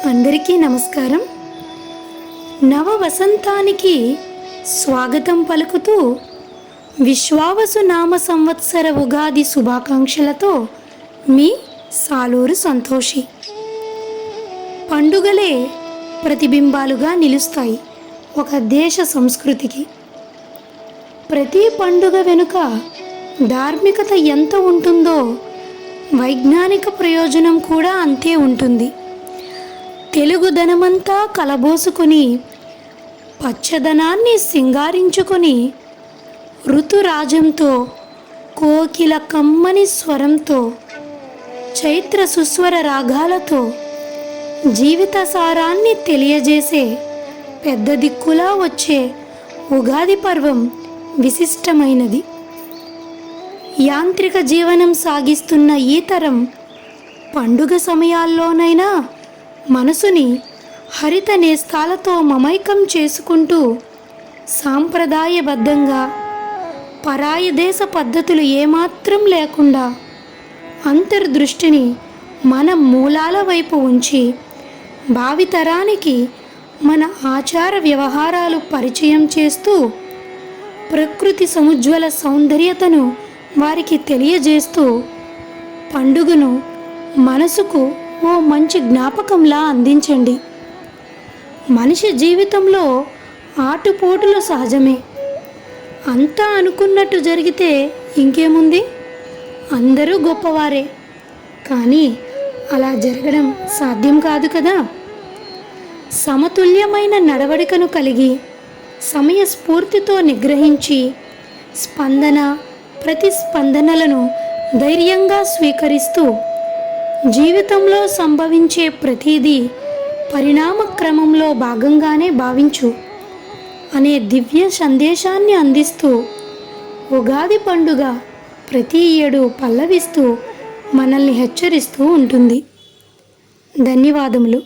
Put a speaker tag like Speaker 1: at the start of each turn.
Speaker 1: అందరికీ నమస్కారం. నవ వసంతానికి స్వాగతం పలుకుతూ విశ్వావసు నామ సంవత్సర ఉగాది శుభాకాంక్షలతో మీ సాలూరు సంతోషి. పండుగలే ప్రతిబింబాలుగా నిలుస్తాయి ఒక దేశ సంస్కృతికి. ప్రతి పండుగ వెనుక ధార్మికత ఎంత ఉంటుందో వైజ్ఞానిక ప్రయోజనం కూడా అంతే ఉంటుంది. తెలుగుదనమంతా కలబోసుకొని పచ్చదనాన్ని సింగారించుకొని ఋతురాజంతో కోకిల కమ్మని స్వరంతో చైత్ర సుస్వర రాగాలతో జీవిత సారాన్ని తెలియజేసే పెద్ద దిక్కులా వచ్చే ఉగాది పర్వం విశిష్టమైనది. యాంత్రిక జీవనం సాగిస్తున్న ఈ తరం పండుగ సమయాల్లోనైనా మనసుని హరిత నేస్తాలతో మమైకం చేసుకుంటూ సాంప్రదాయబద్ధంగా పరాయి దేశ పద్ధతులు ఏమాత్రం లేకుండా అంతర్దృష్టిని మన మూలాల వైపు ఉంచి భావితరానికి మన ఆచార వ్యవహారాలు పరిచయం చేస్తూ ప్రకృతి సముజ్వల సౌందర్యతను వారికి తెలియజేస్తూ పండుగను మనసుకు ఓ మంచి జ్ఞాపకంలా అందించండి. మనిషి జీవితంలో ఆటుపోటులు సహజమే. అంతా అనుకున్నట్టు జరిగితే ఇంకేముంది, అందరూ గొప్పవారే. కానీ అలా జరగడం సాధ్యం కాదు కదా. సమతుల్యమైన నడవడికను కలిగి సమయస్ఫూర్తితో నిగ్రహించి స్పందన ప్రతిస్పందనలను ధైర్యంగా స్వీకరిస్తూ జీవితంలో సంభవించే ప్రతిదీ పరిణామ క్రమంలో భాగంగానే భావించు అనే దివ్య సందేశాన్ని అందిస్తూ ఉగాది పండుగ ప్రతి ఏడు పల్లవిస్తూ మనల్ని హెచ్చరిస్తూ ఉంటుంది. ధన్యవాదములు.